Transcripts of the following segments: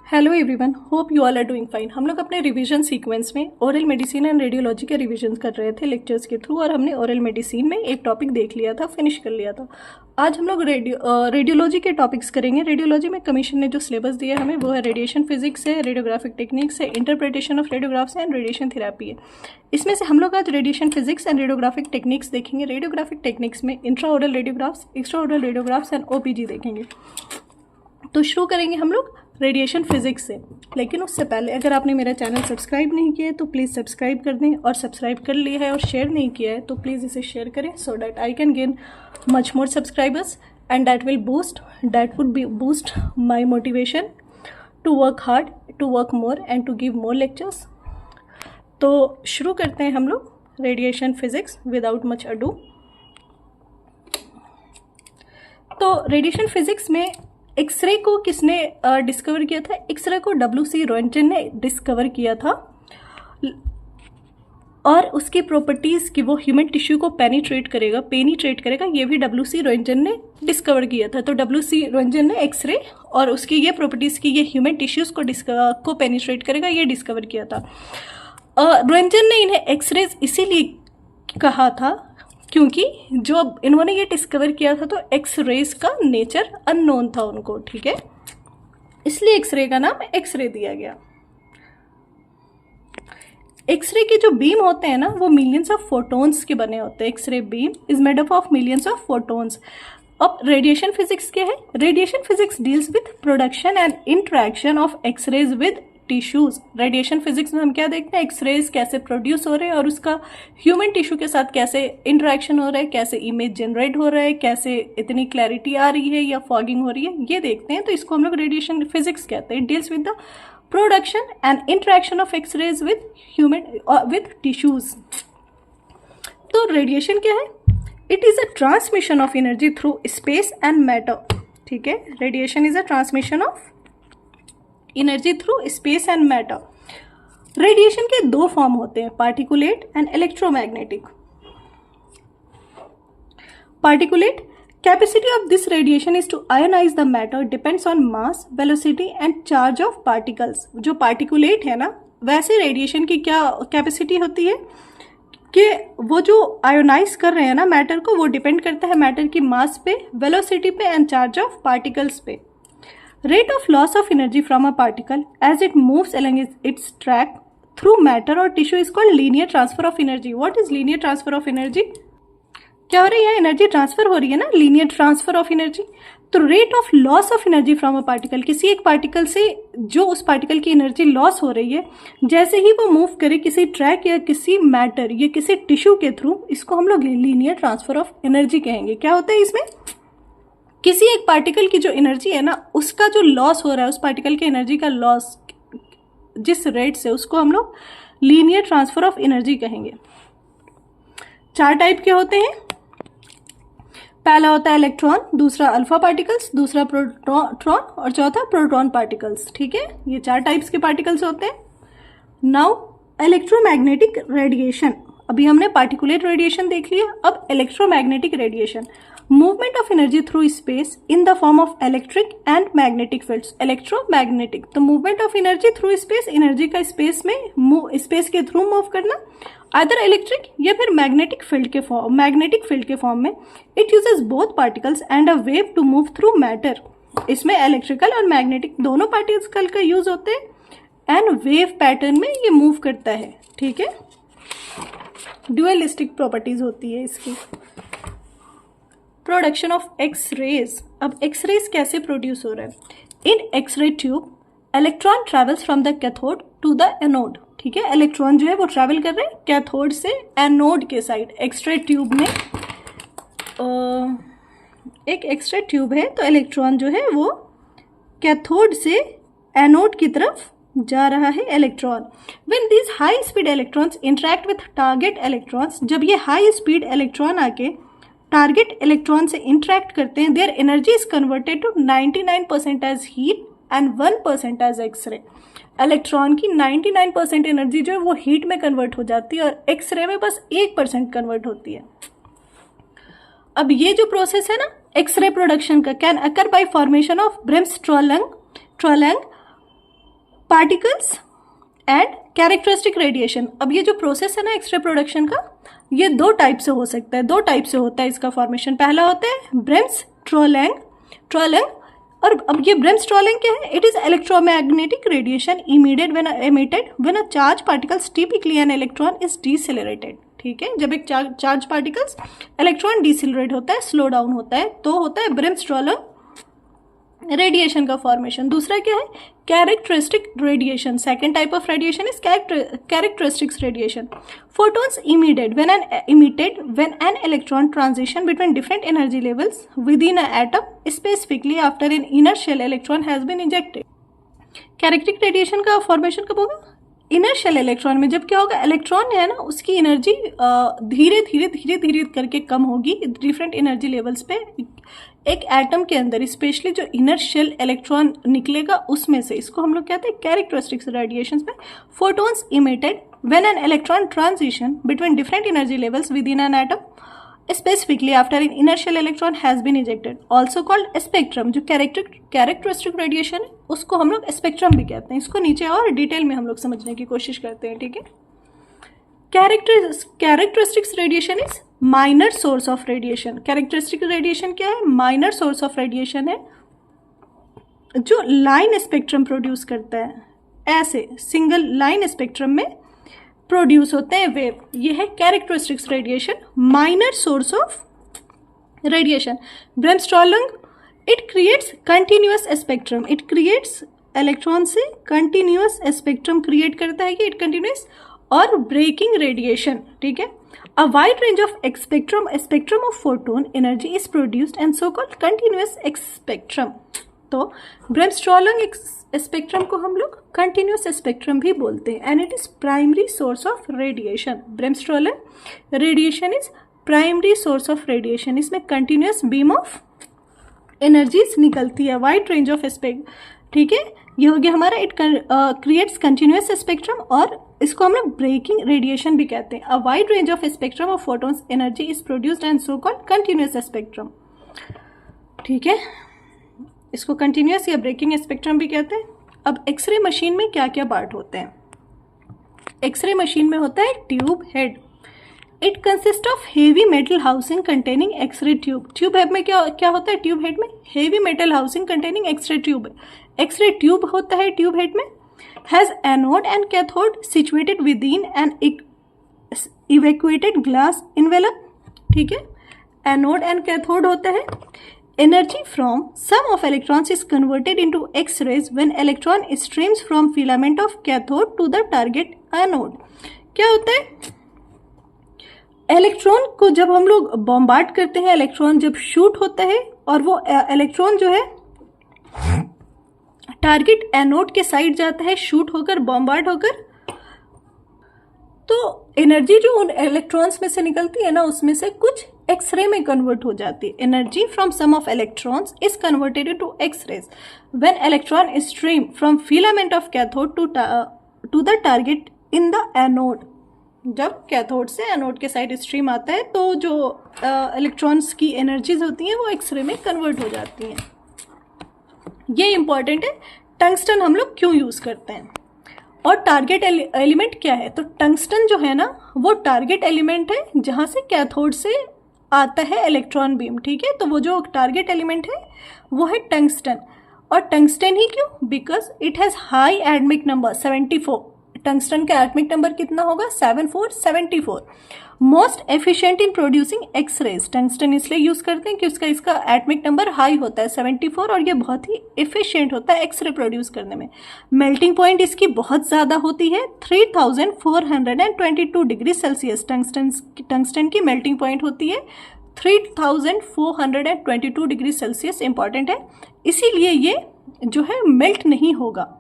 Hello everyone, hope you all are doing fine. हम लोग अपने रिवीजन सीक्वेंस में ओरल मेडिसिन एंड रेडियोलॉजी के रिवीजन कर रहे थे लेक्चर्स के थ्रू, और हमने ओरल मेडिसिन में एक टॉपिक देख लिया था, फिनिश कर लिया था। आज हम लोग रेडियोलॉजी के टॉपिक्स करेंगे। रेडियोलॉजी में कमीशन ने जो सिलेबस दिया हमें वो है रेडिएशन फिजिक्स है, रेडियोग्राफिक टेक्निक्स है, interpretation of radiographs and radiation therapy है। इसमें से हम लोग आज radiation physics and radiographic techniques देखेंगे। रेडियोग्राफिक टेक्निक्स में intra oral radiographs, extra oral radiographs and OPG देखेंगे। तो शुरू करेंगे हम लोग रेडिएशन फिजिक्स से, लेकिन उससे पहले अगर आपने मेरा चैनल सब्सक्राइब नहीं किया है तो प्लीज़ सब्सक्राइब कर दें, और सब्सक्राइब कर लिया है और शेयर नहीं किया है तो प्लीज़ इसे शेयर करें, so that I can gain much more subscribers and that would be boost my motivation to work hard, to work more and to give more lectures. तो शुरू करते हैं हम लोग radiation physics without much adieu. तो radiation physics में x-ray को किसने डिस्कवर किया था? एक्सरे को डब्ल्यू.सी. रोएंटन ने डिस्कवर किया था, और उसकी प्रॉपर्टीज़ कि वो ह्यूमन टिश्यू को पेनिट्रेट करेगा, ये भी डब्ल्यू.सी. रोएंटन ने डिस्कवर किया था। तो डब्ल्यू.सी. रोएंटन ने एक्सरे और उसकी ये प्रॉपर्टीज़ की ये ह्यूमन टिश्यूज़ को पेनिट्रेट करेगा, ये डिस्कवर किया था। रोएंटन ने इन्हें एक्सरेज इसीलिए कहा था क्योंकि जो इन्होंने ये डिस्कवर किया था तो एक्स रेज का नेचर अननोन था उनको, ठीक है, इसलिए एक्सरे का नाम एक्सरे दिया गया। एक्सरे के जो बीम होते हैं ना वो मिलियंस ऑफ फोटॉन्स के बने होते हैं। X-ray beam is made up of millions of photons. अब रेडिएशन फिजिक्स क्या है? Radiation physics deals with production and interaction of x-rays with tissues. Radiation physics में हम क्या देखते हैं? एक्सरेज कैसे प्रोड्यूस हो रहे हैं और उसका ह्यूमन टिश्यू के साथ कैसे इंटरेक्शन हो रहा है, कैसे इमेज जनरेट हो रहा है, कैसे इतनी क्लैरिटी आ रही है या फॉगिंग हो रही है, ये देखते हैं। तो इसको हम लोग रेडिएशन फिजिक्स कहते हैं। Deals with the production and interaction of x-rays with tissues. तो रेडिएशन क्या है? It is a transmission of energy through space and matter, ठीक है। Radiation is a transmission of energy through space and matter. Radiation के दो form होते हैं, particulate and electromagnetic. Particulate capacity of this radiation is to ionize the matter, depends on mass, velocity and charge of particles. जो particulate है ना, वैसे radiation की क्या कैपेसिटी होती है कि वो जो आयोनाइज कर रहे हैं ना मैटर को, वो डिपेंड करता है मैटर की मास पे, वेलोसिटी पे एंड चार्ज ऑफ पार्टिकल्स पे। Rate of loss of energy from a particle as it moves along its track through matter or tissue is called linear transfer of energy. What is linear transfer of energy? क्या हो रही है? Energy transfer हो रही है ना, linear transfer of energy. तो rate of loss of energy from a particle, किसी एक पार्टिकल से जो उस पार्टिकल की एनर्जी लॉस हो रही है, जैसे ही वो मूव करे किसी ट्रैक या किसी मैटर या किसी टिश्यू के थ्रू, इसको हम लोग लीनियर ट्रांसफर ऑफ एनर्जी कहेंगे। क्या होता है इसमें? किसी एक पार्टिकल की जो एनर्जी है ना, उसका जो लॉस हो रहा है, उस पार्टिकल की एनर्जी का लॉस जिस रेट से, उसको हम लोग लीनियर ट्रांसफर ऑफ एनर्जी कहेंगे। चार टाइप के होते हैं। पहला होता है इलेक्ट्रॉन, दूसरा अल्फा पार्टिकल्स, दूसरा प्रोटॉन और चौथा प्रोटॉन पार्टिकल्स, ठीक है। ये चार टाइप्स के पार्टिकल्स होते हैं। नाउ इलेक्ट्रोमैग्नेटिक रेडिएशन, अभी हमने पार्टिकुलेट रेडिएशन देख लिया, अब electromagnetic radiation. Movement of energy through space in the form of electric and magnetic fields. Electromagnetic तो movement of energy through space, energy का स्पेस में स्पेस के थ्रू मूव करना, आइदर इलेक्ट्रिक या फिर मैग्नेटिक फील्ड के फॉर्म में। It uses both particles and a wave to move through matter. इसमें इलेक्ट्रिकल और मैग्नेटिक दोनों पार्टिकल का यूज होते हैं एंड वेव पैटर्न में ये मूव करता है, ठीक है। ड्यूअलिस्टिक प्रॉपर्टीज होती है इसकी। Production of X rays. अब एक्स रेज कैसे प्रोड्यूस हो रहा है? In x ray tube electron travels from the cathode to the anode, ठीक है। इलेक्ट्रॉन जो है वो ट्रेवल कर रहे हैं कैथोड से एनोड के साइड। एक्सरे ट्यूब में एक एक्सरे ट्यूब है, तो इलेक्ट्रॉन जो है वो कैथोड से एनोड की तरफ जा रहा है electron. When these high speed electrons interact with target electrons, जब ये हाई स्पीड इलेक्ट्रॉन आके टारगेट इलेक्ट्रॉन से इंटरेक्ट करते हैं, their energy is converted to 99% as heat and 1% as x-ray. Electron की 99% एनर्जी जो है वो हीट में कन्वर्ट हो जाती है और एक्सरे में बस 1% कन्वर्ट होती है। अब ये जो प्रोसेस है ना एक्सरे प्रोडक्शन का, can occur by formation of bremsstrahlung particles and characteristic radiation. अब ये जो प्रोसेस है ना एक्सरे प्रोडक्शन का, ये दो टाइप से हो सकता है, दो टाइप से होता है इसका फॉर्मेशन। पहला होता है ब्रेम्स-स्ट्रॉलिंग, और अब ये ब्रेम्स-स्ट्रॉलिंग क्या है? It is electromagnetic radiation emitted when a charge particles, typically an electron, is decelerated. ठीक है, जब एक चार्ज पार्टिकल्स इलेक्ट्रॉन डिसेलरेट होता है, स्लो डाउन होता है, तो होता है ब्रेम्स-स्ट्रॉलिंग रेडिएशन का फॉर्मेशन। दूसरा क्या है? Characteristic radiation. Second type of radiation is characteristics radiation. photons emitted when an electron transition between different energy levels within an atom, specifically after an inner shell electron has been ejected. Characteristic radiation का formation कब होगा? Inner shell electron में। जब क्या होगा? Electron है ना, उसकी एनर्जी धीरे धीरे करके कम होगी डिफरेंट एनर्जी लेवल्स पे एक एटम के अंदर, स्पेशली जो इनर शेल इलेक्ट्रॉन निकलेगा उसमें से। इसको हम लोग कहते हैं कैरेक्टरिस्टिक्स रेडिएशंस में। Photons emitted when an electron transition between different energy levels within an atom, specifically after an inner shell electron has been ejected, also called spectrum. जो कैरेक्टरिस्टिक रेडिएशन है उसको हम लोग स्पेक्ट्रम भी कहते हैं। इसको नीचे और डिटेल में हम लोग समझने की कोशिश करते हैं। ठीक है, characteristics radiation is minor source of radiation. Characteristic radiation क्या है? माइनर सोर्स ऑफ रेडिएशन है जो लाइन स्पेक्ट्रम प्रोड्यूस करता है। ऐसे सिंगल लाइन स्पेक्ट्रम में प्रोड्यूस होते हैं वेव, ये है characteristics radiation, minor source of radiation. Bremsstrahlung, it creates continuous spectrum. It creates electron से कंटिन्यूअस स्पेक्ट्रम क्रिएट करता है कि इट कंटिन्यूअस और ब्रेकिंग रेडिएशन। ठीक है, a wide range of spectrum of photon energy is produced and so called continuous spectrum. तो bremsstrahlung spectrum को हम लोग कंटिन्यूअस स्पेक्ट्रम भी बोलते हैं and it is primary source of radiation. Bremsstrahlung radiation is primary source of radiation. इसमें continuous beam of energies निकलती है, वाइड रेंज ऑफ स्पेक्ट्रम। ठीक है, ये हो गया हमारा इट क्रिएट्स कंटिन्यूअस स्पेक्ट्रम, और इसको हम लोग ब्रेकिंग रेडिएशन भी कहते हैं। अ wide range of spectrum of photons energy is produced and so called continuous spectrum. ठीक है, इसको कंटिन्यूअस या ब्रेकिंग स्पेक्ट्रम भी कहते हैं। अब एक्सरे मशीन में क्या क्या पार्ट होते हैं? एक्सरे मशीन में होता है tube head. It consist of heavy metal housing containing x-ray tube. Tube head में क्या होता है? ट्यूब हेड में heavy metal housing containing x-ray tube. X-ray tube होता है ट्यूब हेड में। Has anode and cathode situated within an evacuated glass envelope. ठीक है, एनोड एंड कैथोड होता है। Energy from sum of electrons is converted into X-rays when electron streams from filament of cathode to the target anode. क्या होता है? Electron को जब हम लोग बॉम्बार्ड करते हैं, इलेक्ट्रॉन जब शूट होता है और वो इलेक्ट्रॉन जो है टारगेट एनोड के साइड जाता है, शूट होकर बॉम्बार्ड होकर, तो एनर्जी जो उन इलेक्ट्रॉन्स में से निकलती है ना, उसमें से कुछ एक्सरे में कन्वर्ट हो जाती है। Energy from some of electrons is converted to x-rays when electron stream from filament of cathode to the target in the anode. जब कैथोड से एनोड के साइड स्ट्रीम आता है तो जो इलेक्ट्रॉन्स की एनर्जीज होती हैं वो एक्सरे में कन्वर्ट हो जाती हैं। ये इंपॉर्टेंट है। टंगस्टन हम लोग क्यों यूज करते हैं और टारगेट एलिमेंट क्या है? तो टंगस्टन जो है ना, वो टारगेट एलिमेंट है जहां से कैथोड से आता है इलेक्ट्रॉन बीम। ठीक है, तो वो जो टारगेट एलिमेंट है वो है टंगस्टन। और टंगस्टन ही क्यों? Because it has high atomic number 74। Tungsten का एटॉमिक नंबर कितना होगा? 74। Most efficient in producing x-rays. Tungsten इसलिए यूज करते हैं कि इसका एटॉमिक नंबर हाई होता है 74, और ये बहुत ही एफिशिएंट होता है एक्सरे प्रोड्यूस करने में। मेल्टिंग पॉइंट इसकी बहुत ज़्यादा होती है, 3422 डिग्री सेल्सियस टंगस्टन की मेल्टिंग पॉइंट होती है 3422 डिग्री सेल्सियस। इंपॉर्टेंट है, इसीलिए ये जो है मेल्ट नहीं होगा।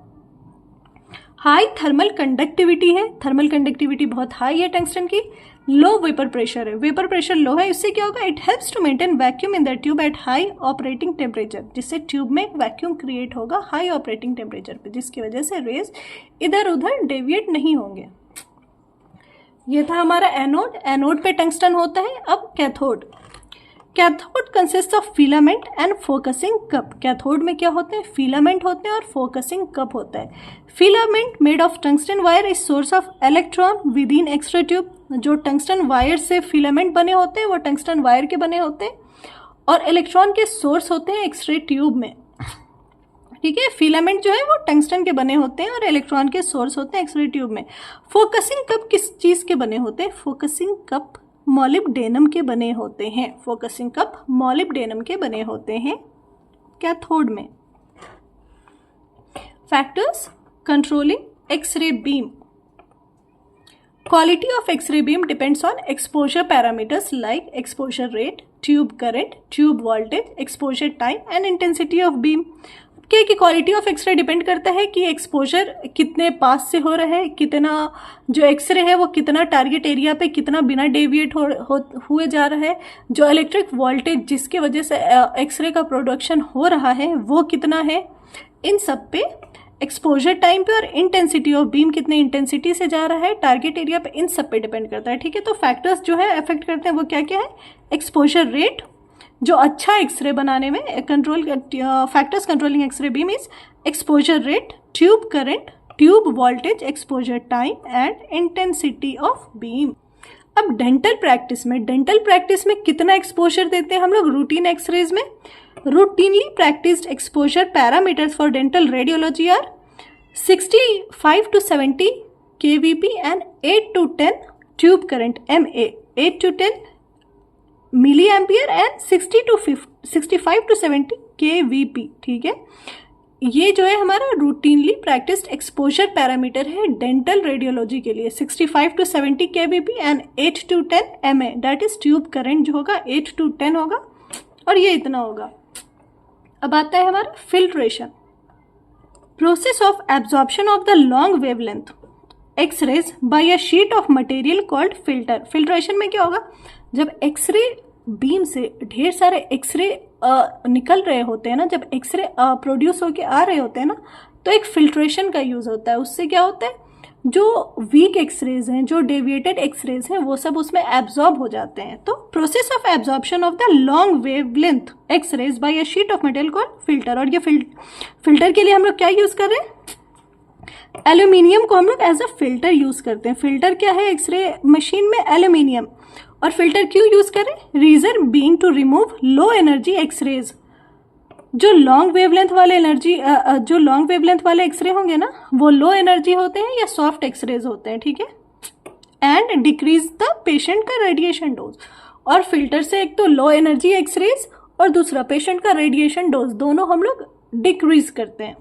हाई थर्मल कंडक्टिविटी है, थर्मल कंडक्टिविटी बहुत हाई है टंगस्टन की। लो वेपर प्रेशर है, वेपर प्रेशर लो है, इससे क्या होगा? It helps to maintain vacuum in the tube at high operating temperature, जिससे ट्यूब में वैक्यूम क्रिएट होगा हाई ऑपरेटिंग टेम्परेचर पे, जिसकी वजह से रेज इधर उधर डेविएट नहीं होंगे। ये था हमारा एनोड। एनोड पे टंगस्टन होता है। अब cathode. Cathode consist of filament and focusing cup. Cathode में क्या होते हैं? फिलामेंट होते हैं और फोकसिंग कप होता है। Filament made of tungsten wire is source of electron within x ray tube. जो टंगस्टन वायर से फिलामेंट बने होते हैं वो टंगस्टन वायर के बने होते हैं और इलेक्ट्रॉन के सोर्स होते हैं एक्सरे ट्यूब में। ठीक है, फिलामेंट जो है वो टंगस्टन के बने होते हैं और इलेक्ट्रॉन के सोर्स होते हैं एक्सरे ट्यूब में। फोकसिंग कप किस चीज के बने होते हैं? फोकसिंग कप मॉलिब्डेनम के बने होते हैं। फोकसिंग कप मॉलिब्डेनम के बने होते हैं कैथोड में। Factors controlling x-ray beam. Quality of X-ray beam depends on exposure parameters like exposure rate, tube current, tube voltage, exposure time and intensity of beam। क्या कि क्वालिटी ऑफ एक्सरे डिपेंड करता है कि एक्सपोजर कितने पास से हो रहा है, कितना जो एक्सरे है वो कितना टारगेट एरिया पे कितना बिना डेविएट हुए जा रहा है, जो इलेक्ट्रिक वोल्टेज जिसके वजह से एक्सरे का प्रोडक्शन हो रहा है वो कितना है, इन सब पे, एक्सपोजर टाइम पे और इंटेंसिटी ऑफ बीम कितने इंटेंसिटी से जा रहा है टारगेट एरिया पे, इन सब पे डिपेंड करता है। ठीक है, तो फैक्टर्स जो है अफेक्ट करते हैं वो क्या क्या है? एक्सपोजर रेट, जो अच्छा एक्सरे बनाने में control, factors controlling x-ray beam is exposure rate, tube current, tube voltage, exposure time and intensity of beam. अब डेंटल प्रैक्टिस में कितना एक्सपोजर देते हैं हम लोग रूटीन एक्सरेज में? routinely practiced exposure parameters for dental radiology are 65 to 70 kVp and 8 to 10 tube current MA, 8 to 10 milliampere and 65 to 70 kVp। ठीक है, ये जो है हमारा रूटीनली प्रैक्टिस्ड एक्सपोजर पैरामीटर है डेंटल रेडियोलॉजी के लिए। 65 to 70 kVp and 8 to 10 MA, that is tube current जो होगा 8 to 10 होगा और ये इतना होगा। अब आता है हमारा filtration. Process of absorption of the long wavelength x-rays by a sheet of material called filter. Filtration में क्या होगा? जब एक्सरे बीम से ढेर सारे एक्सरे निकल रहे होते हैं ना, जब एक्सरे प्रोड्यूस होके आ रहे होते हैं ना, तो एक फिल्ट्रेशन का यूज होता है। उससे क्या होता है, जो वीक एक्सरेज हैं, जो डेविएटेड एक्सरेज हैं, वो सब उसमें एब्जॉर्ब हो जाते हैं। तो process of absorption of the long wavelength x-rays by a sheet of material called filter. और ये फिल्टर के लिए हम लोग क्या यूज कर रहे हैं? एल्यूमिनियम को हम लोग एज अ फिल्टर यूज करते हैं। फिल्टर क्या है एक्सरे मशीन में? एल्यूमिनियम। और फिल्टर क्यों यूज करें? Reason being to remove low energy x-rays. जो लॉन्ग वेवलेंथ वाले एक्सरे होंगे ना, वो लो एनर्जी होते हैं या सॉफ्ट एक्सरेज होते हैं। ठीक है, एंड डिक्रीज द पेशेंट का रेडिएशन डोज। और फिल्टर से एक तो लो एनर्जी एक्सरेज और दूसरा पेशेंट का रेडिएशन डोज, दोनों हम लोग डिक्रीज करते हैं।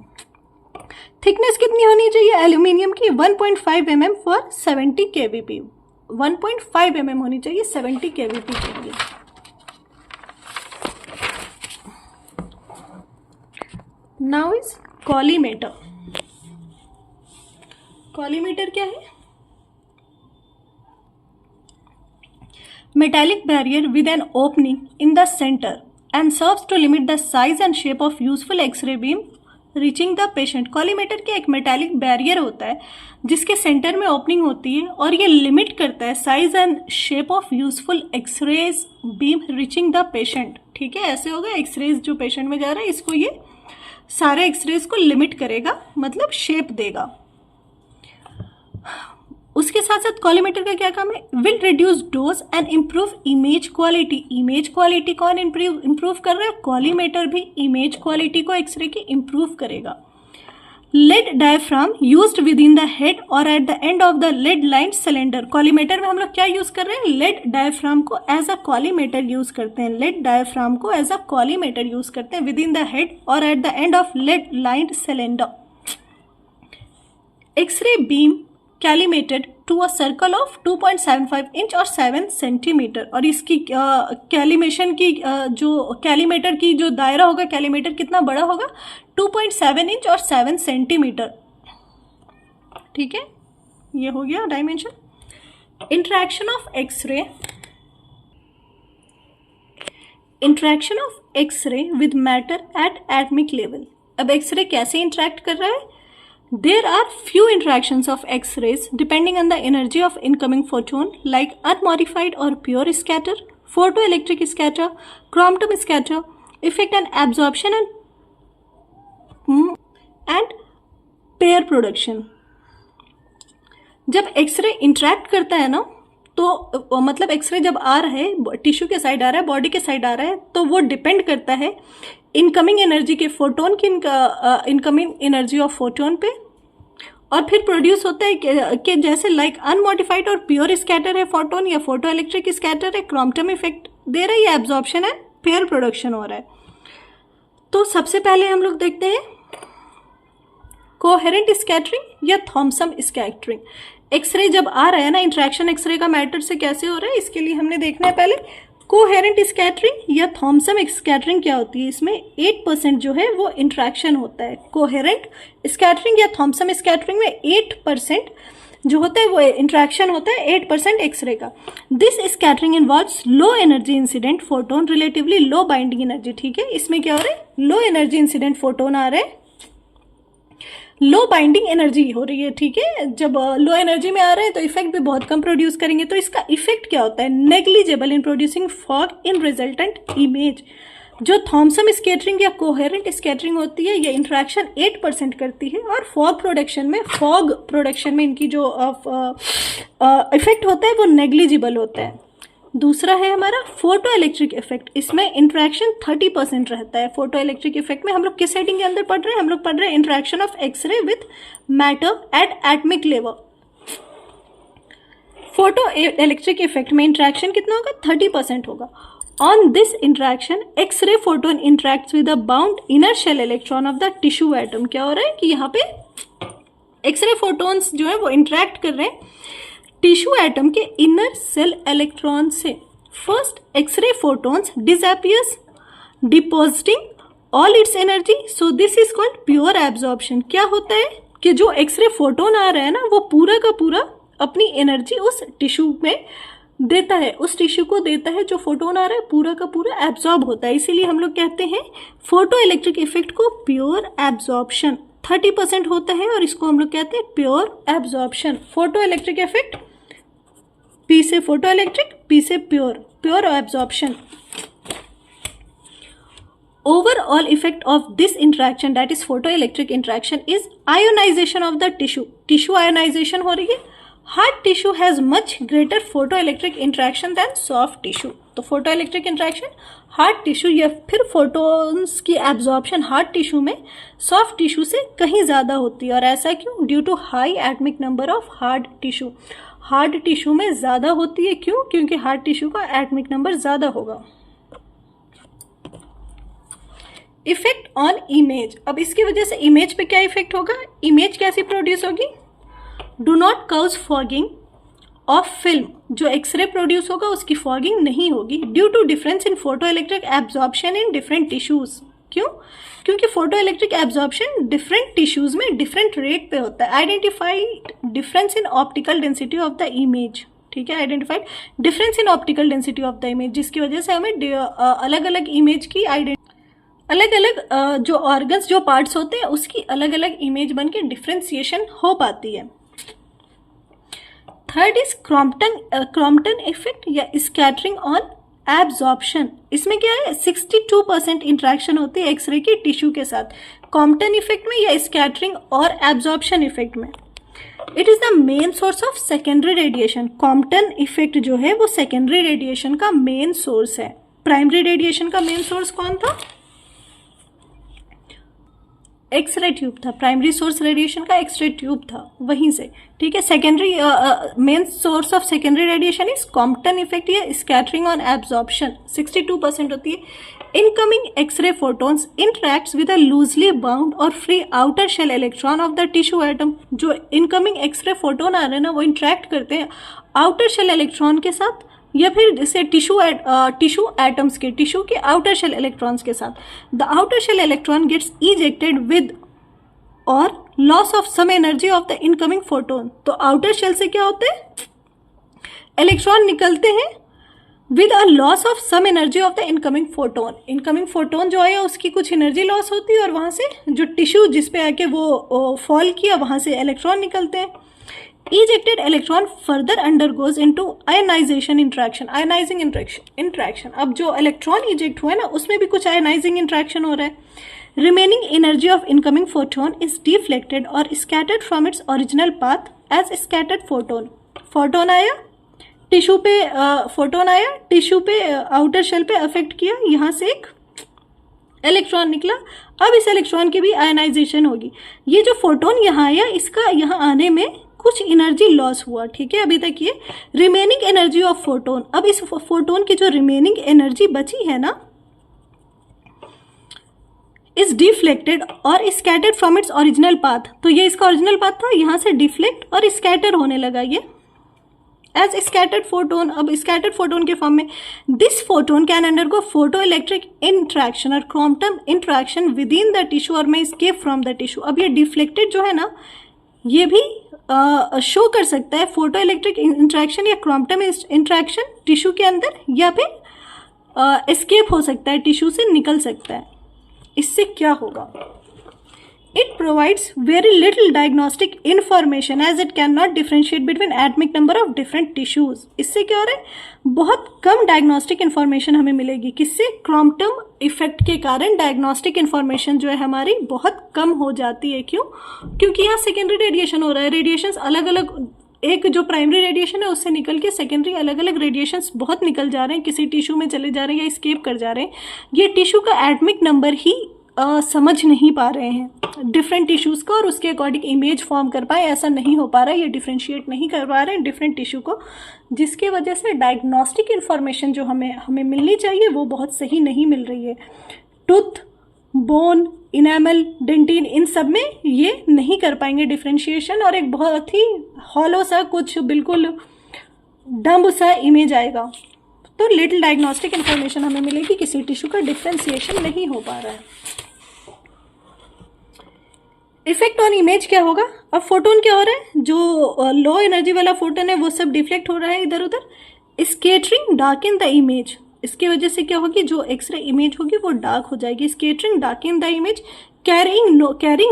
थिकनेस कितनी होनी चाहिए एल्यूमिनियम की? 1.5 mm फॉर 70 kVp। 1.5 mm होनी चाहिए 70 kVp के लिए। Now is collimator. कॉलीमेटर क्या है? Metallic barrier with an opening in the centre and serves to limit the size and shape of useful x-ray beam reaching the patient. Collimator के एक metallic barrier होता है जिसके centre में opening होती है और ये लिमिट करता है size and shape of useful x-rays beam reaching the patient. ठीक है, ऐसे होगा एक्सरेज जो पेशेंट में जा रहा है, इसको ये सारे एक्सरेज को लिमिट करेगा, मतलब शेप देगा। उसके साथ साथ कॉलीमेटर का क्या काम है? Will reduce dose and improve image quality. Image quality कौन इम्प्रूव कर रहा है? कॉलीमेटर भी इमेज क्वालिटी को एक्सरे की इम्प्रूव करेगा। Lead diaphragm used within the head और at the end of the lead line cylinder. Collimator में हम लोग क्या यूज कर रहे हैं? लेड डायफ्राम को एज अ कॉलीमेटर यूज करते हैं। लेड डायफ्राम को एज अ कॉलीमेटर यूज करते हैं विद इन द हेड और at the end of lead line cylinder. X ray beam collimated to a circle of 2.75 inch और 7 centimetre. और इसकी कैलिमेशन की जो कैलिमेटर की जो दायरा होगा, कैलिमेटर कितना बड़ा होगा? 2.7 इंच और 7 सेंटीमीटर। ठीक है, ये हो गया dimension. Interaction of x-ray with matter at atomic level. अब एक्सरे कैसे इंटरेक्ट कर रहा है? There are few interactions of X-rays depending on the energy of incoming photon like unmodified or pure scatter, photo electric scatter, Crompton scatter, effect and absorption and pair production. जब x ray interact करता है ना, तो मतलब x ray जब आ रहा है, tissue के साइड आ रहा है, बॉडी के साइड आ रहा है, तो वो डिपेंड करता है इनकमिंग एनर्जी के फोटोन की, इनकमिंग एनर्जी ऑफ फोटोन पे, और फिर प्रोड्यूस होता है कि जैसे लाइक अनमॉडिफाइड और प्योर स्कैटर है फोटोन, या फोटो इलेक्ट्रिक स्कैटर है, क्रॉम्पटन इफेक्ट दे रहा है, या एब्जॉर्प्शन है, पेयर प्रोडक्शन हो रहा है। तो सबसे पहले हम लोग देखते हैं कोहेरेंट स्कैटरिंग या थॉमसन स्कैटरिंग। एक्सरे जब आ रहा है ना, इंटरेक्शन एक्सरे का मैटर से कैसे हो रहा है, इसके लिए हमने देखना है पहले कोहेरेंट स्कैटरिंग या थॉमसन स्कैटरिंग क्या होती है। इसमें 8% जो है वो इंटरेक्शन होता है। कोहेरेंट स्कैटरिंग या थॉमसन स्कैटरिंग में 8% जो होता है वो इंटरेक्शन होता है, 8% एक्सरे का। This scattering involves low energy incident photon, relatively low binding energy. ठीक है, इसमें क्या हो रहा है, लो एनर्जी इंसिडेंट फोटोन आ रहे हैं, लो बाइंडिंग एनर्जी हो रही है। ठीक है, जब लो एनर्जी में आ रहे हैं तो इफेक्ट भी बहुत कम प्रोड्यूस करेंगे। तो इसका इफेक्ट क्या होता है, negligible in producing fog in resultant image. जो थॉमसन स्कैटरिंग या कोहेरेंट स्कैटरिंग होती है, ये इंटरेक्शन 8% करती है, और फॉग प्रोडक्शन में इनकी जो इफेक्ट होता है वो नेग्लिजिबल होता है। दूसरा है हमारा फोटो इलेक्ट्रिक इफेक्ट। इसमें इंटरेक्शन 30% रहता है। फोटो इलेक्ट्रिक इफेक्ट में हम लोग किस हेडिंग के अंदर पढ़ रहे हैं, हम लोग पढ़ रहे हैं interaction of x-ray with matter at atomic level. Photo electric effect में इंटरेक्शन कितना होगा, 30% होगा। On this interaction x-ray photon interacts with the bound inner shell electron of the tissue atom. क्या हो रहा है कि यहाँ पे एक्सरे फोटोन्स जो है वो इंटरेक्ट कर रहे हैं टिश्यू एटम के इनर सेल इलेक्ट्रॉन से। First x-ray photons disappears depositing all its energy, so this is called pure absorption. क्या होता है कि जो एक्सरे फोटोन आ रहा है ना, वो पूरा का पूरा अपनी एनर्जी उस टिश्यू में देता है, उस टिश्यू को देता है। जो फोटोन आ रहा है पूरा का पूरा एब्जॉर्ब होता है। इसीलिए हम लोग कहते हैं फोटो इलेक्ट्रिक इफेक्ट को प्योर एब्जॉर्प्शन। 30% होता है और इसको हम लोग कहते हैं pure absorption. Photo electric effect, P से फोटो इलेक्ट्रिक, पी से pure absorption. Overall effect of this interaction that is photo electric interaction is ionisation of the tissue ionisation हो रही है। Hard tissue has much greater photo electric interaction than soft tissue. तो photo electric interaction hard tissue या फिर photons की absorption hard tissue में soft tissue से कहीं ज्यादा होती है। और ऐसा क्यों, due to high atomic number of hard tissue. Hard tissue में ज्यादा होती है, क्यों, क्योंकि हार्ड टिश्यू का एटमिक नंबर ज्यादा होगा। Effect on image. अब इसकी वजह से इमेज पे क्या इफेक्ट होगा, इमेज कैसी प्रोड्यूस होगी, do not cause fogging of film. जो एक्सरे प्रोड्यूस होगा उसकी फॉगिंग नहीं होगी, due to difference in photoelectric absorption in different tissues. क्यों, क्योंकि photoelectric absorption different tissues में डिफरेंट रेट पे होता है। Identified difference in optical density of the image. ठीक है, identified difference in optical density of the image, जिसकी वजह से हमें अलग अलग इमेज की अलग अलग जो ऑर्गन्स, जो पार्ट्स होते हैं उसकी अलग अलग इमेज बन के डिफ्रेंसिएशन हो पाती है। थर्ड इज क्रॉम्पटन इफेक्ट या स्कैटरिंग ऑन एब्जॉर्प्शन। इसमें क्या है, 62% इंटरेक्शन होती है एक्सरे की टिश्यू के साथ। क्रॉम्पटन इफेक्ट में या स्कैटरिंग और एब्जॉर्प्शन इफेक्ट में it is the main source of secondary radiation. Crompton effect जो है वो सेकेंडरी रेडिएशन का मेन सोर्स है। प्राइमरी रेडिएशन का मेन सोर्स कौन था, एक्सरे ट्यूब था। प्राइमरी सोर्स रेडिएशन का एक्सरे ट्यूब था, वहीं से। ठीक है, secondary main source of secondary radiation is Crompton effect या स्कैटरिंग ऑन एब्जॉर्प्शन। 62% होती है। Incoming x-ray photons interacts with a loosely bound और free outer shell electron of the tissue atom. जो इनकमिंग एक्सरे फोटोन आ रहे हैं ना, वो इंटरेक्ट करते हैं आउटर शेल इलेक्ट्रॉन के साथ, या फिर जैसे टिश्यू एटम्स के, टिश्यू के आउटर शेल इलेक्ट्रॉन्स के साथ। The outer shell electron gets ejected with और loss of some energy of the incoming photon. तो आउटर शेल से क्या होते हैं, इलेक्ट्रॉन निकलते हैं with a loss of some energy of the incoming photon. Incoming photon जो है उसकी कुछ एनर्जी लॉस होती है और वहां से जो टिश्यू जिसपे आके वो फॉल किया वहां से इलेक्ट्रॉन निकलते हैं। ejected electron further undergoes into ionization interaction, ionizing interaction। अब जो इलेक्ट्रॉन इजेक्ट हुआ है ना उसमें भी कुछ ionizing interaction हो रहा है। remaining energy of incoming photon is deflected or scattered from its original path as scattered photon। Photon आया टिश्यू पे, फोटोन आया टिश्यू पे, आउटर शेल पे अफेक्ट किया, यहाँ से एक इलेक्ट्रॉन निकला। अब इस इलेक्ट्रॉन की भी आयनाइजेशन होगी। ये जो फोटोन यहाँ आया इसका यहाँ आने में कुछ एनर्जी लॉस हुआ, ठीक है। अभी तक ये रिमेनिंग एनर्जी ऑफ फोटोन, अब इस फोटोन की जो रिमेनिंग एनर्जी बची है ना इज डिफ्लेक्टेड और scattered from its original path. तो ये इसका ओरिजिनल पाथ था, यहाँ से डिफ्लेक्ट और स्कैटर होने लगा ये एज स्कैटर्ड फोटोन। अब स्कैटर्ड फोटोन के फॉर्म में this photon can undergo photo electric interaction और Compton interaction within the tissue और में स्केप फ्रॉम द टिश्यू। अब ये डिफ्लेक्टेड जो है ना ये भी शो कर सकता है फोटो इलेक्ट्रिक इंट्रैक्शन या क्रोमटम इंट्रैक्शन टिश्यू के अंदर, या फिर एस्केप हो सकता है, टिश्यू से निकल सकता है। इससे क्या होगा? It provides very little diagnostic information as it cannot differentiate between atomic number of different tissues। इससे क्या हो रहा है? बहुत कम डायग्नोस्टिक इन्फॉर्मेशन हमें मिलेगी। किससे? क्रोमटम इफेक्ट के कारण डायग्नोस्टिक इन्फॉर्मेशन जो है हमारी बहुत कम हो जाती है। क्यों? क्योंकि यहाँ सेकेंडरी रेडिएशन हो रहा है। रेडिएशन अलग अलग, एक जो प्राइमरी रेडिएशन है उससे निकल के सेकेंडरी अलग अलग रेडिएशंस बहुत निकल जा रहे हैं, किसी टिश्यू में चले जा रहे हैं या स्केप कर जा रहे हैं। ये टिश्यू का एटमिक नंबर ही समझ नहीं पा रहे हैं डिफरेंट टिश्यूज़ को और उसके अकॉर्डिंग इमेज फॉर्म कर पाए, ऐसा नहीं हो पा रहा है। ये डिफ्रेंशिएट नहीं कर पा रहे हैं डिफरेंट टिश्यू को, जिसकी वजह से डायग्नोस्टिक इन्फॉर्मेशन जो हमें मिलनी चाहिए वो बहुत सही नहीं मिल रही है। टूथ, बोन, इनेमल, डेंटिन, इन सब में ये नहीं कर पाएंगे डिफ्रेंशिएशन और एक बहुत ही हॉलो सा, कुछ बिल्कुल डम्ब सा इमेज आएगा। तो लिटिल डायग्नोस्टिक इन्फॉर्मेशन हमें मिलेगी, किसी टिश्यू का डिफ्रेंशिएशन नहीं हो पा रहा है। इफेक्ट ऑन इमेज क्या होगा? अब फोटोन क्या हो रहा है? जो लो एनर्जी वाला फोटोन है वो सब डिफ्लेक्ट हो रहा है इधर उधर। स्केटरिंग डार्कन द इमेज, इसकी वजह से क्या होगी? जो एक्सरे इमेज होगी वो डार्क हो जाएगी। Scattering darken the image, carrying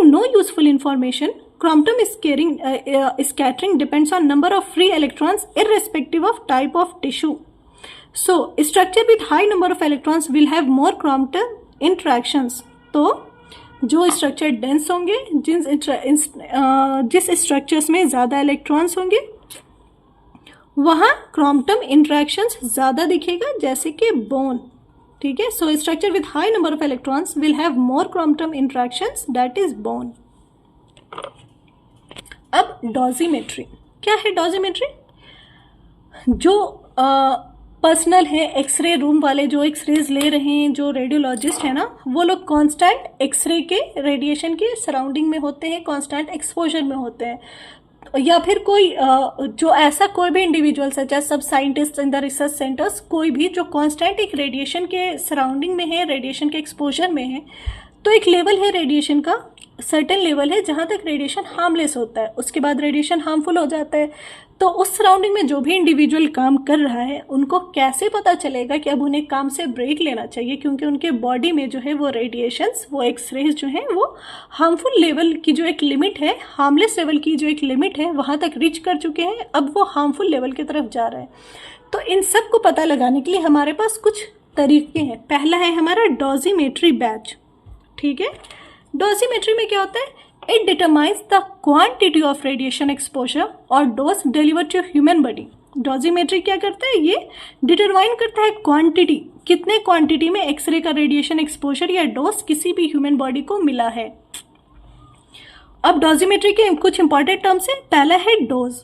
no useful information. Compton scattering depends on number of free electrons irrespective of type of tissue. So, structure with high number of electrons will have more Crompton interactions। तो जो structure dense होंगे, जिस structures में ज़्यादा electrons होंगे वहाँ क्रोमटम interactions ज़्यादा दिखेगा, जैसे कि बोन, ठीक है। So structure with high number of electrons will have more Compton interactions, that is bone. अब डोजिमेट्री क्या है? डोजिमेट्री जो पर्सनल है, एक्सरे रूम वाले जो एक्सरेज ले रहे हैं, जो रेडियोलॉजिस्ट है ना, वो लोग कांस्टेंट एक्सरे के रेडिएशन के सराउंडिंग में होते हैं, कांस्टेंट एक्सपोजर में होते हैं। या फिर कोई जो ऐसा कोई भी इंडिविजुअल सच एज सब scientist in the research centres, कोई भी जो कांस्टेंट एक रेडिएशन के सराउंडिंग में है, रेडिएशन के एक्सपोजर में है, तो एक लेवल है रेडिएशन का, सर्टेन लेवल है जहाँ तक रेडिएशन हार्मलेस होता है, उसके बाद रेडिएशन हार्मफुल हो जाता है। तो उस सराउंडिंग में जो भी इंडिविजुअल काम कर रहा है उनको कैसे पता चलेगा कि अब उन्हें काम से ब्रेक लेना चाहिए, क्योंकि उनके बॉडी में जो है वो रेडिएशंस, वो एक्सरेज जो हैं वो हार्मफुल लेवल की जो एक लिमिट है, हार्मलेस लेवल की जो एक लिमिट है वहाँ तक रीच कर चुके हैं, अब वो हार्मफुल लेवल की तरफ जा रहा है। तो इन सब को पता लगाने के लिए हमारे पास कुछ तरीके हैं। पहला है हमारा डोजिमेट्री बैच, ठीक है। डोजिमेट्री में क्या होता है? It determines the quantity of radiation exposure और dose delivered to human body। डोजिमेट्री क्या करता है? ये डिटरमाइन करता है क्वांटिटी, कितने क्वांटिटी में एक्सरे का रेडिएशन एक्सपोजर या डोज किसी भी ह्यूमन बॉडी को मिला है। अब डोजिमेट्री के कुछ इंपॉर्टेंट टर्म्स है। पहला है dose,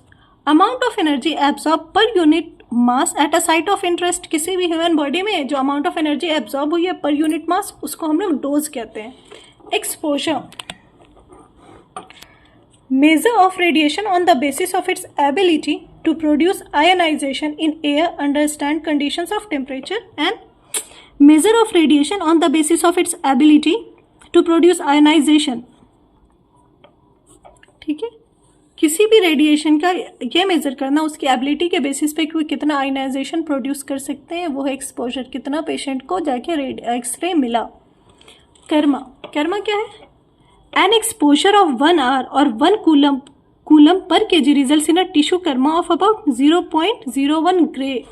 amount of energy absorb per unit mass at a site of interest. किसी भी ह्यूमन बॉडी में जो अमाउंट ऑफ एनर्जी एब्जॉर्ब हुई है पर यूनिट मास, उसको हम लोग डोज कहते हैं। Exposure, measure of radiation on the basis of its ability to produce ionization in air under stand conditions of temperature, and measure of radiation on the basis of its ability to produce ionization, ठीक है। किसी भी radiation का ये major करना उसकी ability के basis पे कि कितना आयनाइजेशन प्रोड्यूस कर सकते हैं, वो है एक्सपोजर, कितना पेशेंट को जाके एक्सरे मिला। कर्मा, कर्मा क्या है? An exposure of 1 hour or 1 coulomb coulomb per KG results in a tissue Karma of about 0.01 grey.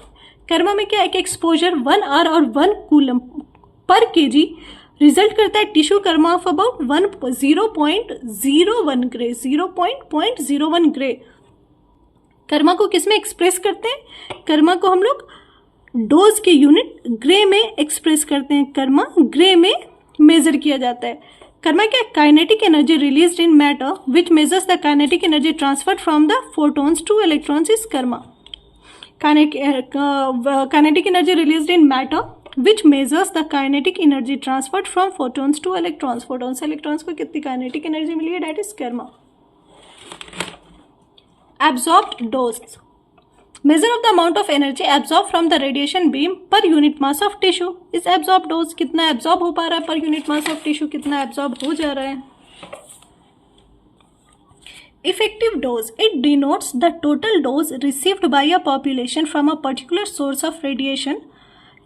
Karma में क्या है कि एक्सपोजर 1 आर और 1 कूलम पर केजी रिजल्ट करता है tissue Karma of about 0.01 grey, 0.01 grey. Karma को किस में एक्सप्रेस करते हैं? कर्मा को हम लोग डोज के यूनिट ग्रे में एक्सप्रेस करते हैं। कर्मा ग्रे में मेजर किया जाता है। कर्मा क्या? Kinetic energy released in matter which measures the kinetic energy transferred from the photons two electrons is Karma. Kinetic energy released in matter which measures the kinetic energy transferred from photons to electrons। photons से electrons को कितनी kinetic energy मिली है? that is karma। absorbed dose, measure of the amount of energy absorbed from the radiation beam per unit mass of tissue is absorbed dose। कितना absorb हो पा रहा है per unit mass of tissue, कितना absorb हो जा रहा है। effective dose, it denotes the total dose received by a population from a particular source of radiation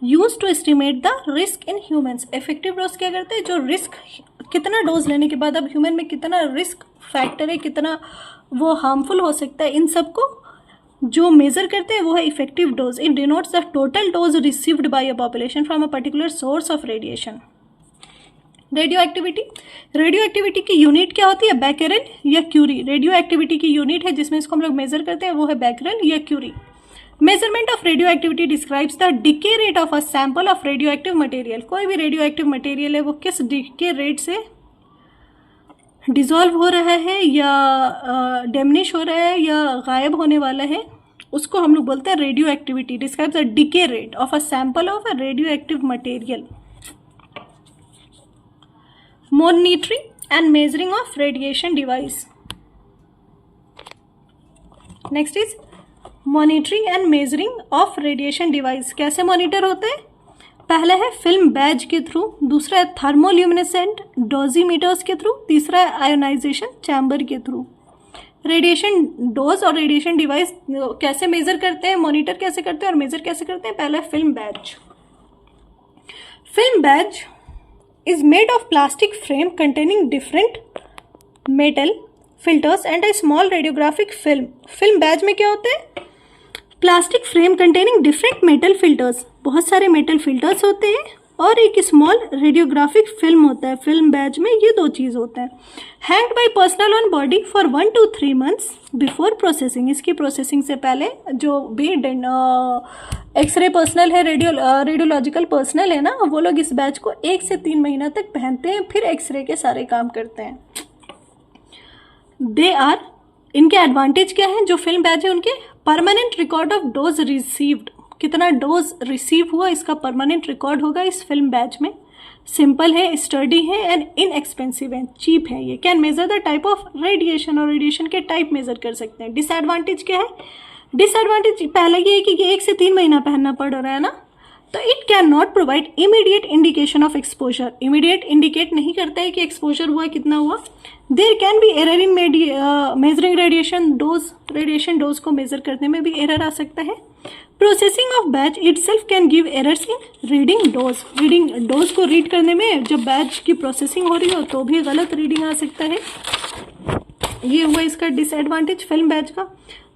use to estimate the risk in humans. Effective dose क्या करते हैं? जो risk, कितना डोज लेने के बाद अब ह्यूमन में कितना रिस्क फैक्टर है, कितना वो हार्मफुल हो सकता है, इन सबको जो मेजर करते हैं वो है effective dose. It denotes the total dose received by a population from a particular source of radiation. Radio activity, radio activity की यूनिट क्या होती है? बैकेरेल या क्यूरी। रेडियो एक्टिविटी की यूनिट है जिसमें इसको हम लोग मेजर करते हैं वो है बैकेरेल या curie. Measurement of radioactivity describes the decay rate of a sample of radioactive material. कोई भी रेडियो एक्टिव मटेरियल है वो किस डिके रेट से डिजॉल्व हो रहा है या डेमनिश हो रहा है या गायब होने वाला है, उसको हम लोग बोलते हैं radio activity. Describes the decay rate of a sample of a radio active material. Monitoring and measuring of radiation device. Next is monitoring and measuring of radiation device. कैसे मॉनिटर होते हैं? पहला है फिल्म बैज के थ्रू, दूसरा है thermoluminescent डोजीमीटर्स के through, तीसरा है आयोनाइजेशन चैम्बर के थ्रू। रेडिएशन डोज और रेडिएशन डिवाइस कैसे मेजर करते हैं, मॉनिटर कैसे करते हैं और मेजर कैसे करते हैं? पहला है film badge. Film badge is made of plastic frame containing different metal filters and a small radiographic film. Film badge में क्या होते हैं? Plastic frame containing different metal filters, बहुत सारे मेटल फिल्टर्स होते हैं और एक स्मॉल रेडियोग्राफिक फिल्म होता है। फिल्म बैज में ये दो चीज़ होता है। Hanged bye personal on body for 1 to 3 months before processing. इसकी प्रोसेसिंग से पहले जो भी एक्सरे पर्सनल है, रेडियोलॉजिकल पर्सनल है ना, वो लोग इस बैज को 1 से 3 महीना तक पहनते हैं, फिर एक्सरे के सारे काम करते हैं। इनके एडवांटेज क्या है? जो फिल्म बैज है उनके permanent record of dose received, कितना डोज रिसीव हुआ इसका परमानेंट रिकॉर्ड होगा इस फिल्म बैच में। सिंपल है, स्टडी है एंड इनएक्सपेंसिव है, चीप है। ये can measure the type of radiation, और रेडिएशन के टाइप मेजर कर सकते हैं। डिसएडवांटेज क्या है? डिसएडवांटेज पहले ये है कि 1 से 3 महीना पहनना पड़ रहा है ना, तो it can not provide immediate indication of exposure. Immediate indicate नहीं करता है कि एक्सपोजर हुआ कितना हुआ। There can be error in measuring radiation dose, radiation dose को मेजर करने में भी एरर आ सकता है। Processing of badge itself can give errors in reading dose. Reading dose को रीड करने में जब बैच की प्रोसेसिंग हो रही हो तो भी गलत रीडिंग आ सकता है। ये हुआ इसका डिसएडवांटेज फिल्म बैच का।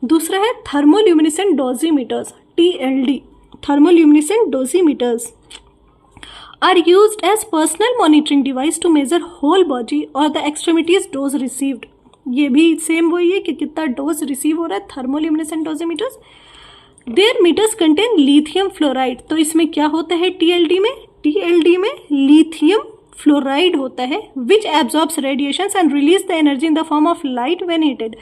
दूसरा है thermoluminescent डोजीमीटर्स, TLD। Thermoluminescent dosimeters are used as personal monitoring device to measure whole body or the extremities dose received। ये भी सेम वही है कि कितना डोज रिसीव हो रहा है। Thermoluminescent dosimeters, their meters contain lithium fluoride. तो इसमें क्या होता है TLD में? TLD में लिथियम फ्लोराइड होता है which absorbs radiations and release the energy in the form of light when heated.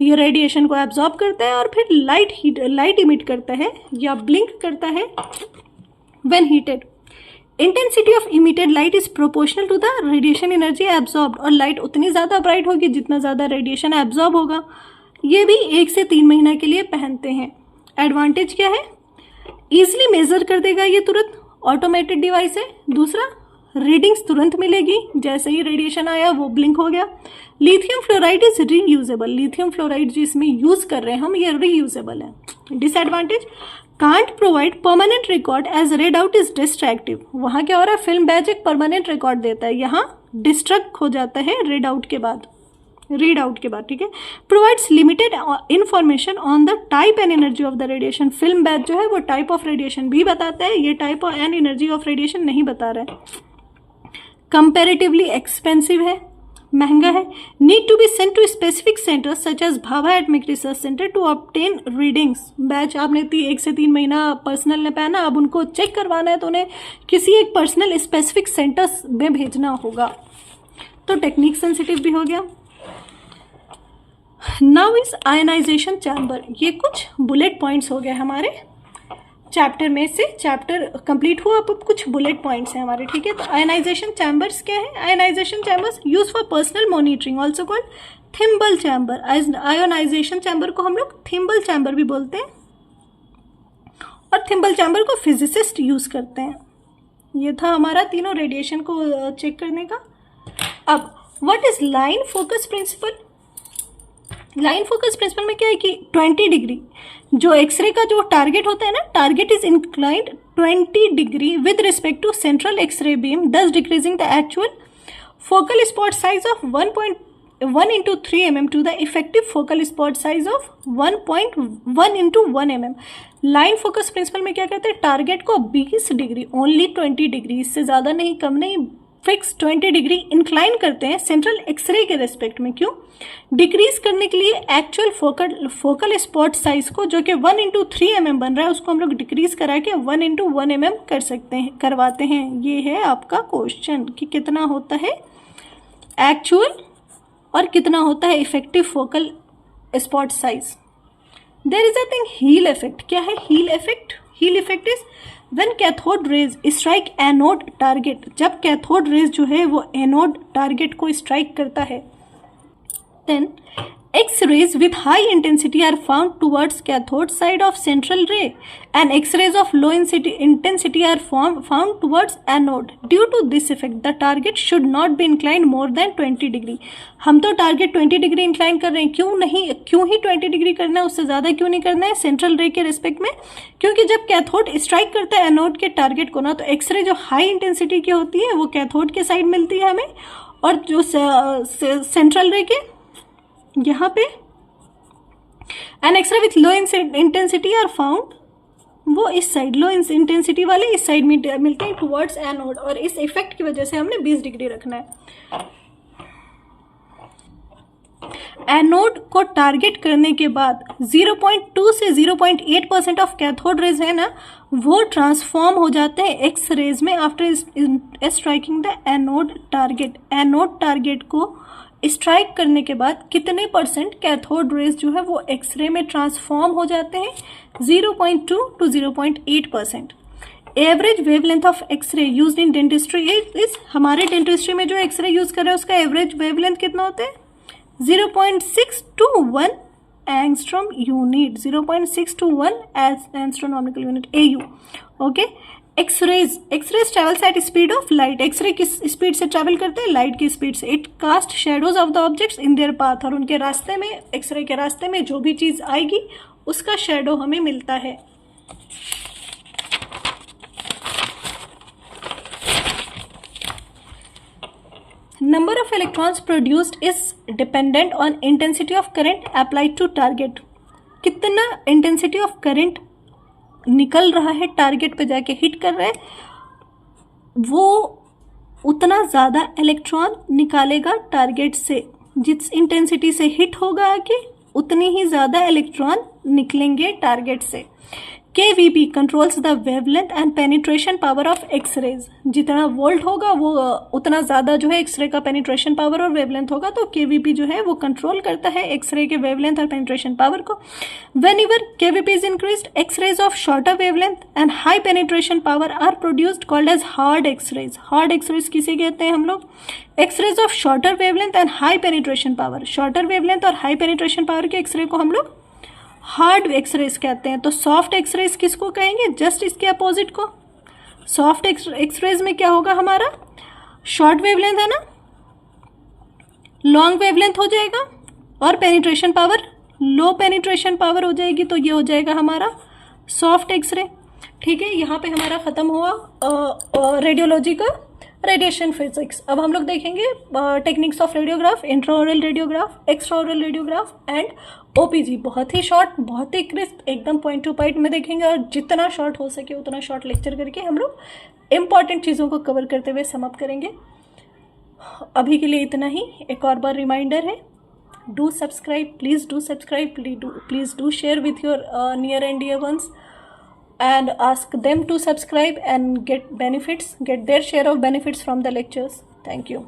ये रेडिएशन को एब्जॉर्ब करता है और फिर लाइट इमिट करता है या ब्लिंक करता है when heated. Intensity of emitted light is proportional to the radiation energy absorbed. और लाइट उतनी ज़्यादा ब्राइट होगी जितना ज़्यादा रेडिएशन एब्जॉर्ब होगा। ये भी 1 से 3 महीना के लिए पहनते हैं। एडवांटेज क्या है? ईजिली मेजर कर देगा ये तुरंत, ऑटोमेटेड डिवाइस है। दूसरा, रीडिंग्स तुरंत मिलेगी, जैसे ही रेडिएशन आया वो ब्लिंक हो गया। Lithium fluoride is reusable. Lithium fluoride जिसमें यूज कर रहे हैं हम, ये रीयूजेबल है। Disadvantage, can't provide permanent record as read out is destructive. वहाँ क्या हो रहा है? फिल्म बैच एक परमानेंट रिकॉर्ड देता है, यहाँ डिस्ट्रैक्ट हो जाता है रेड आउट के बाद। रीड आउट के बाद, ठीक है। Provides limited information on the type and energy of the radiation. Film batch जो है वो टाइप ऑफ रेडिएशन भी बताता है, ये type and energy of radiation नहीं बता रहा है। कंपेरेटिवली एक्सपेंसिव है, महंगा है। Need to be sent to specific centres such as Bhabha atomic research centre to obtain readings. Badge आपने 1 से 3 महीना पर्सनल ने पहना, अब उनको चेक करवाना है तो उन्हें किसी एक पर्सनल स्पेसिफिक सेंटर्स में भेजना होगा। तो टेक्निक सेंसिटिव भी हो गया। Now is ionization chamber. ये कुछ बुलेट पॉइंट्स हो गए हमारे चैप्टर में से, चैप्टर कंप्लीट हुआ, अब कुछ बुलेट पॉइंट्स हैं हमारे, ठीक है। तो आयनाइजेशन चैम्बर्स क्या है? Ionization chambers use for personal monitoring, also called thimble chamber. Ionization chamber को हम लोग थिम्बल चैम्बर भी बोलते हैं, और थिम्बल चैम्बर को फिजिसिस्ट यूज करते हैं। ये था हमारा तीनों रेडिएशन को चेक करने का। अब what is line focus principle? Line focus principle में क्या है कि 20 डिग्री जो एक्सरे का जो टारगेट होता है ना, target is inclined 20 degree with respect to central x-ray beam, thus decreasing the actual focal spot size of 1.1 into 3 mm to the effective focal spot size of 1.1 into 1 mm। Line focus principle में क्या कहते हैं? Target को 20 degree, only 20 degree, इससे ज़्यादा नहीं, कम नहीं, fix 20 degree incline करते हैं सेंट्रल एक्सरे के रेस्पेक्ट में। क्यों? डिक्रीज करने के लिए एक्चुअल फोकल स्पॉट साइज को, जो कि 1 into 3 mm बन रहा है, उसको हम लोग डिक्रीज करा के 1 into 1 mm कर सकते हैं, करवाते हैं। ये है आपका क्वेश्चन कि कितना होता है एक्चुअल और कितना होता है effective focal spot size. There is a thing heel effect. क्या है heel effect? Heel effect is when cathode rays strike anode target. जब कैथोड रेज जो है वो एनोड टारगेट को स्ट्राइक करता है, then X-rays with high intensity are found towards cathode side of central ray and X-rays of low intensity are found towards anode. Due to this effect, the target should not be inclined more than 20 degree. हम तो target 20 degree incline कर रहे हैं, क्यों ही 20 degree करना है, उससे ज़्यादा क्यों नहीं करना है सेंट्रल रे के रिस्पेक्ट में? क्योंकि जब कैथोड स्ट्राइक करता है एनोड के टारगेट को ना, तो एक्सरे जो हाई इंटेंसिटी की होती है वो कैथोड के साइड मिलती है हमें, और जो सेंट्रल रे के यहाँ पे an x-ray with low intensity are found, वो इस साइड, लो इंटेंसिटी वाले इस साइड में मिलते हैं टुवर्ड्स एनोड, और इस इफेक्ट की वजह से हमने 20 डिग्री रखना है। एनोड को टारगेट करने के बाद 0.2 से 0.8% ऑफ कैथोड रेज है ना, वो ट्रांसफॉर्म हो जाते हैं एक्स रेज में after striking the anode target. Anode target को स्ट्राइक करने के बाद कितने परसेंट कैथोड रेज जो है वो एक्सरे में ट्रांसफॉर्म हो जाते हैं? 0.2 to 0.8%। Average wavelength of x-ray used in dentistry is, हमारे डेंटिस्ट्री में जो एक्सरे यूज कर रहे हैं उसका एवरेज वेवलेंथ कितना होता है? 0.6 to 1 angstrom unit, 0.6 to 1 astronomical unit AU। Okay. X-rays travels at speed of light. X-ray किस स्पीड से ट्रैवल करते हैं? लाइट की स्पीड से। It cast shadows of the objects in their path, और उनके रास्ते में, एक्सरे के रास्ते में जो भी चीज आएगी उसका शेडो हमें मिलता है। Number of electrons produced is dependent on intensity of current applied to target. कितना इंटेंसिटी ऑफ करंट निकल रहा है टारगेट पे जाके हिट कर रहा है, वो उतना ज़्यादा इलेक्ट्रॉन निकालेगा टारगेट से। जिस इंटेंसिटी से हिट होगा आके उतनी ही ज़्यादा इलेक्ट्रॉन निकलेंगे टारगेट से। KVP controls the wavelength and penetration power of x-rays. जितना वोल्ट होगा वो उतना ज़्यादा जो है एक्सरे का पेनिट्रेशन पावर और वेवलेंथ होगा, तो KVP जो है वो कंट्रोल करता है एक्सरे के वेवलेंथ और पेनिट्रेशन पावर को। Whenever KVP is increased, X-rays of shorter wavelength and high penetration power are produced, called as hard X-rays. Hard X-rays किसे कहते हैं हम लोग? X-rays of shorter wavelength and high penetration power. Shorter wavelength और high penetration power के X-ray को हम लोग हार्ड एक्सरेज कहते हैं। तो सॉफ्ट एक्सरेज किसको कहेंगे? जस्ट इसके अपोजिट को। सॉफ्ट एक्सरेज में क्या होगा हमारा? शॉर्ट वेवलेंथ है ना, लॉन्ग वेवलेंथ हो जाएगा, और पेनिट्रेशन पावर, लो पेनिट्रेशन पावर हो जाएगी, तो ये हो जाएगा हमारा सॉफ्ट एक्सरे। ठीक है, यहाँ पे हमारा ख़त्म हुआ रेडियोलॉजी का रेडिएशन फिजिक्स। अब हम लोग देखेंगे techniques of radiograph, intraoral radiograph, extraoral radiograph and OPG. बहुत ही शॉर्ट, बहुत ही क्रिस्प, एकदम पॉइंट टू पॉइंट में देखेंगे और जितना शॉर्ट हो सके उतना शॉर्ट लेक्चर करके हम लोग इंपॉर्टेंट चीज़ों को कवर करते हुए समाप्त करेंगे। अभी के लिए इतना ही। एक और बार रिमाइंडर है, do subscribe, please do subscribe, please do share with your near and dear ones and ask them to subscribe and get their share of benefits from the lectures. Thank you.